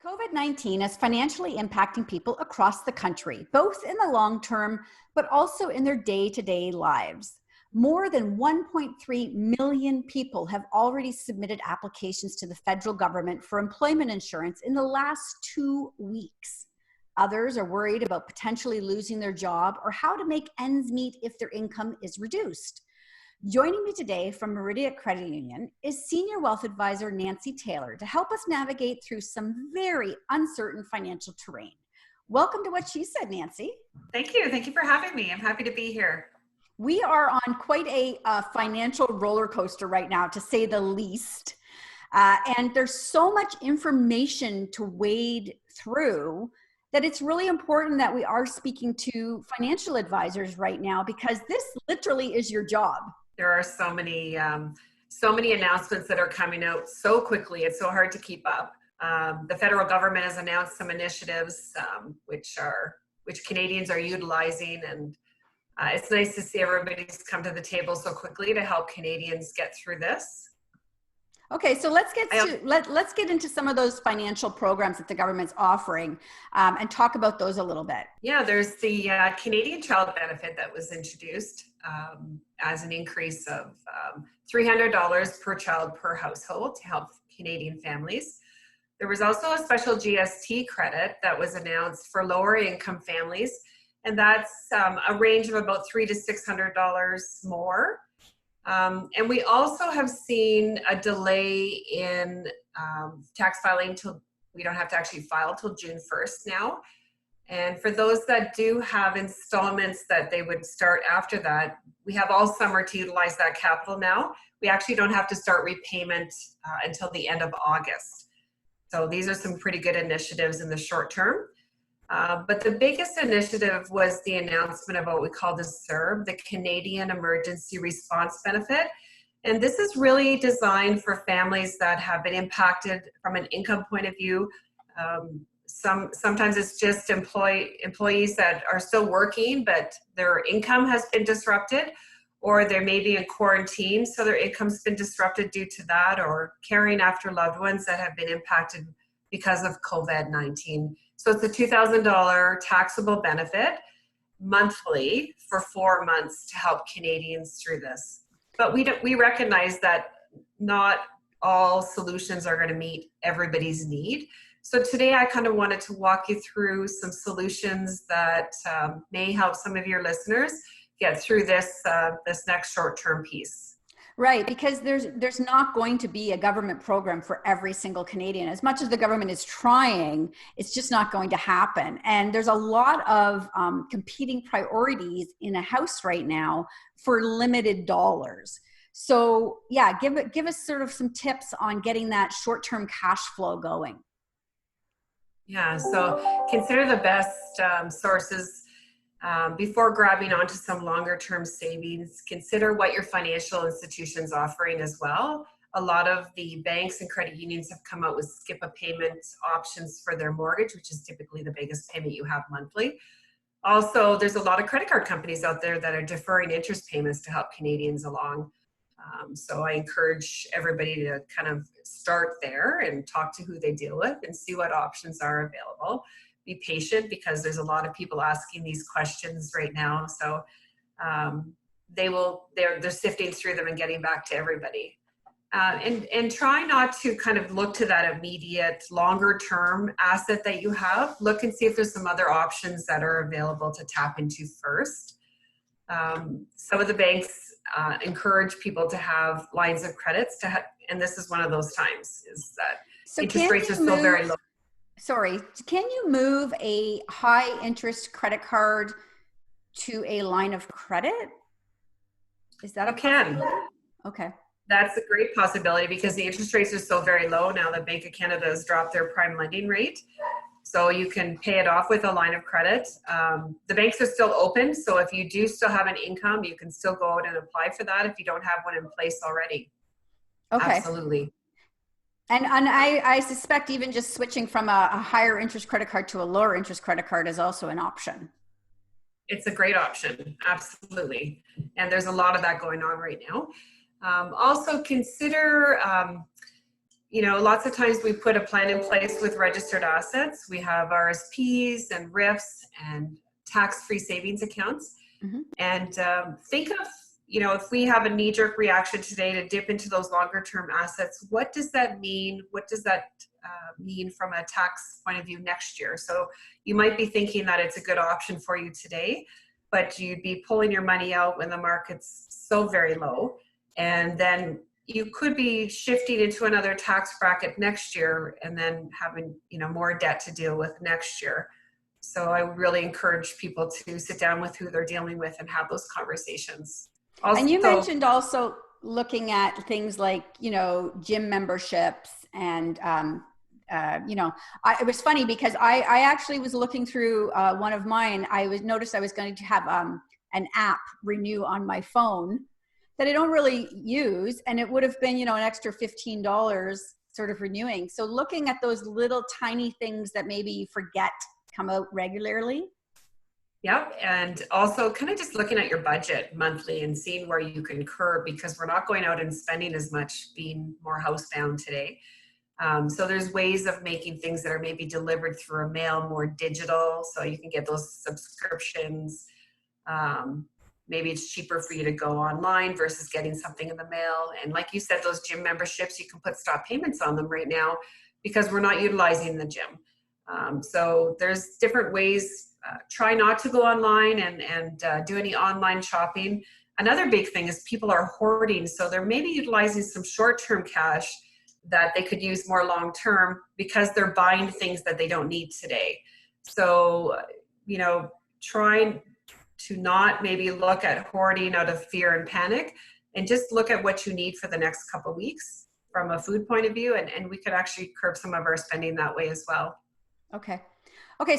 COVID-19 is financially impacting people across the country, both in the long term, but also in their day-to-day lives. More than 1.3 million people have already submitted applications to the federal government for employment insurance in the last 2 weeks. Others are worried about potentially losing their job or how to make ends meet if their income is reduced. Joining me today from Meridian Credit Union is Senior Wealth Advisor Nancie Taylor to help us navigate through some very uncertain financial terrain. Welcome to What She Said, Nancie. Thank you. Thank you for having me. I'm happy to be here. We are on quite a financial roller coaster right now, to say the least. And there's so much information to wade through that it's really important that we are speaking to financial advisors right now, because this literally is your job. There are so many announcements that are coming out so quickly. It's so hard to keep up. The federal government has announced some initiatives which Canadians are utilizing, and it's nice to see everybody's come to the table so quickly to help Canadians get through this. Okay, so let's get into some of those financial programs that the government's offering and talk about those a little bit. Yeah, there's the Canadian Child Benefit that was introduced as an increase of $300 per child per household to help Canadian families. There was also a special GST credit that was announced for lower income families, and that's a range of about $300 to $600 more. And we also have seen a delay in tax filing till we don't have to actually file till June 1st now. And for those that do have installments that they would start after that, we have all summer to utilize that capital now. We actually don't have to start repayment until the end of August. So these are some pretty good initiatives in the short term. But the biggest initiative was the announcement of what we call the CERB, the Canadian Emergency Response Benefit. And this is really designed for families that have been impacted from an income point of view. Sometimes it's just employees that are still working, but their income has been disrupted, or they may be in quarantine, so their income's been disrupted due to that, or caring after loved ones that have been impacted because of COVID-19. So it's a $2,000 taxable benefit monthly for 4 months to help Canadians through this. But we recognize that not all solutions are going to meet everybody's need. So today I kind of wanted to walk you through some solutions that may help some of your listeners get through this next short-term piece. Right, because there's not going to be a government program for every single Canadian. As much as the government is trying, it's just not going to happen. And there's a lot of competing priorities in a house right now for limited dollars. So yeah, give us sort of some tips on getting that short-term cash flow going. Yeah, so consider the best sources. Before grabbing onto some longer term savings, consider what your financial institution's offering as well. A lot of the banks and credit unions have come out with skip a payment options for their mortgage, which is typically the biggest payment you have monthly. Also, there's a lot of credit card companies out there that are deferring interest payments to help Canadians along. So I encourage everybody to kind of start there and talk to who they deal with and see what options are available. Be patient, because there's a lot of people asking these questions right now. So they're sifting through them and getting back to everybody. And try not to kind of look to that immediate longer term asset that you have. Look and see if there's some other options that are available to tap into first. Some of the banks encourage people to have lines of credits and this is one of those times, is that interest rates are still very low. Sorry, can you move a high interest credit card to a line of credit? Is that a possibility? Okay. That's a great possibility, because the interest rates are still very low now. The Bank of Canada has dropped their prime lending rate. So you can pay it off with a line of credit. The banks are still open. So if you do still have an income, you can still go out and apply for that if you don't have one in place already. Okay. Absolutely. And I suspect even just switching from a higher interest credit card to a lower interest credit card is also an option. It's a great option. Absolutely. And there's a lot of that going on right now. Also consider, lots of times we put a plan in place with registered assets. We have RSPs and RIFs and tax-free savings accounts. Mm-hmm. And think of, if we have a knee-jerk reaction today to dip into those longer-term assets, what does that mean? What does that mean from a tax point of view next year? So you might be thinking that it's a good option for you today, but you'd be pulling your money out when the market's so very low. And then you could be shifting into another tax bracket next year and then having, more debt to deal with next year. So I really encourage people to sit down with who they're dealing with and have those conversations. Also, and you mentioned also looking at things like, gym memberships and, it was funny because I actually was looking through one of mine. Noticed I was going to have an app renew on my phone that I don't really use. And it would have been, an extra $15 sort of renewing. So looking at those little tiny things that maybe you forget come out regularly. Yep. And also kind of just looking at your budget monthly and seeing where you can curb, because we're not going out and spending as much being more housebound today. So there's ways of making things that are maybe delivered through a mail more digital. So you can get those subscriptions. Maybe it's cheaper for you to go online versus getting something in the mail. And like you said, those gym memberships, you can put stop payments on them right now because we're not utilizing the gym. So there's different ways. Try not to go online and do any online shopping. Another big thing is people are hoarding. So they're maybe utilizing some short-term cash that they could use more long-term because they're buying things that they don't need today. So, try to not maybe look at hoarding out of fear and panic, and just look at what you need for the next couple of weeks from a food point of view. And we could actually curb some of our spending that way as well. Okay.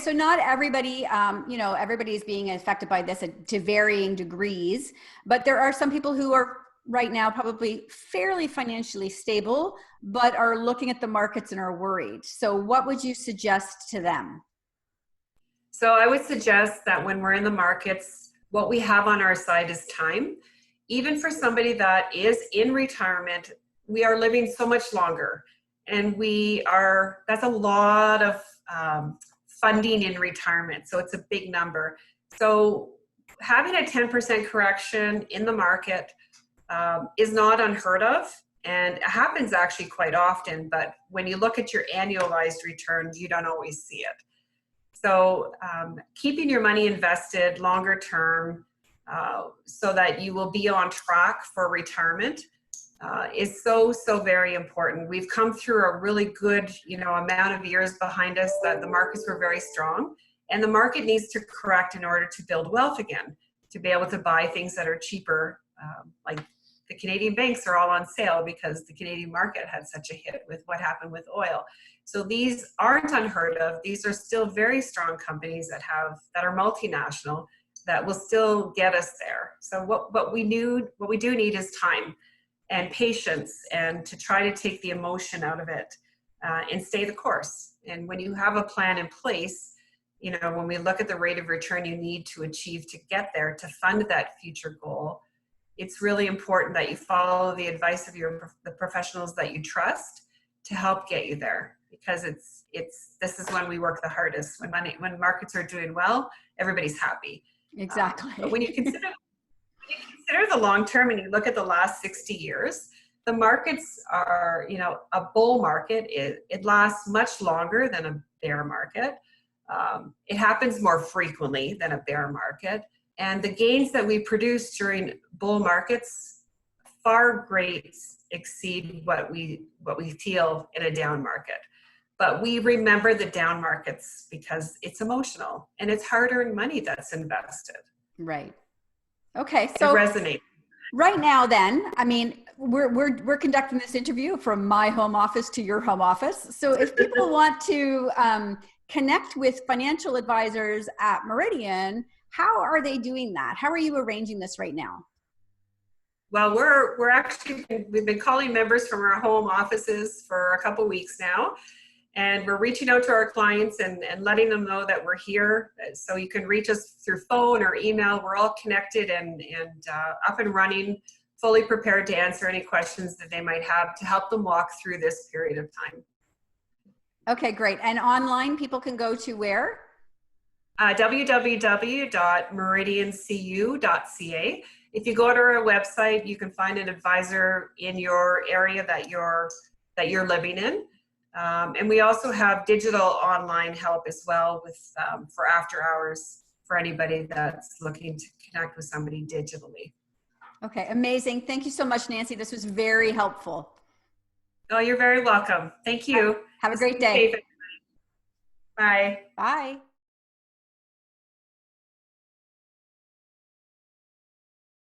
So not everybody, everybody is being affected by this to varying degrees, but there are some people who are right now probably fairly financially stable, but are looking at the markets and are worried. So what would you suggest to them? So I would suggest that when we're in the markets, what we have on our side is time. Even for somebody that is in retirement, we are living so much longer, and that's a lot of funding in retirement. So it's a big number. So having a 10% correction in the market is not unheard of, and it happens actually quite often. But when you look at your annualized returns, you don't always see it. So keeping your money invested longer term so that you will be on track for retirement is so very important. We've come through a really good, amount of years behind us that the markets were very strong, and the market needs to correct in order to build wealth again, to be able to buy things that are cheaper. Like the Canadian banks are all on sale because the Canadian market had such a hit with what happened with oil. So these aren't unheard of. These are still very strong companies that are multinational that will still get us there. So what we do need is time and patience, and to try to take the emotion out of it and stay the course. And when you have a plan in place, when we look at the rate of return you need to achieve to get there, to fund that future goal, it's really important that you follow the advice of the professionals that you trust to help get you there, because this is when we work the hardest. When markets are doing well, everybody's happy. Exactly. But when you consider the long term and you look at the last 60 years, the markets are, a bull market, it lasts much longer than a bear market. It happens more frequently than a bear market. And the gains that we produce during bull markets far exceed what we feel in a down market. But we remember the down markets because it's emotional and it's hard-earned money that's invested. Right. Okay. So it resonates. Right now, then, I mean, we're conducting this interview from my home office to your home office. So if people want to connect with financial advisors at Meridian, how are they doing that? How are you arranging this right now? Well, we've been calling members from our home offices for a couple weeks now, and we're reaching out to our clients and letting them know that we're here. So you can reach us through phone or email. We're all connected and up and running fully prepared to answer any questions that they might have to help them walk through this period of time. Okay, great. And online, people can go to where? www.meridiancu.ca. If you go to our website, you can find an advisor in your area that you're living in. And we also have digital online help as well with for after hours for anybody that's looking to connect with somebody digitally. Okay, amazing. Thank you so much, Nancie. This was very helpful. Oh, you're very welcome. Thank you. Have a great day. Bye. Bye.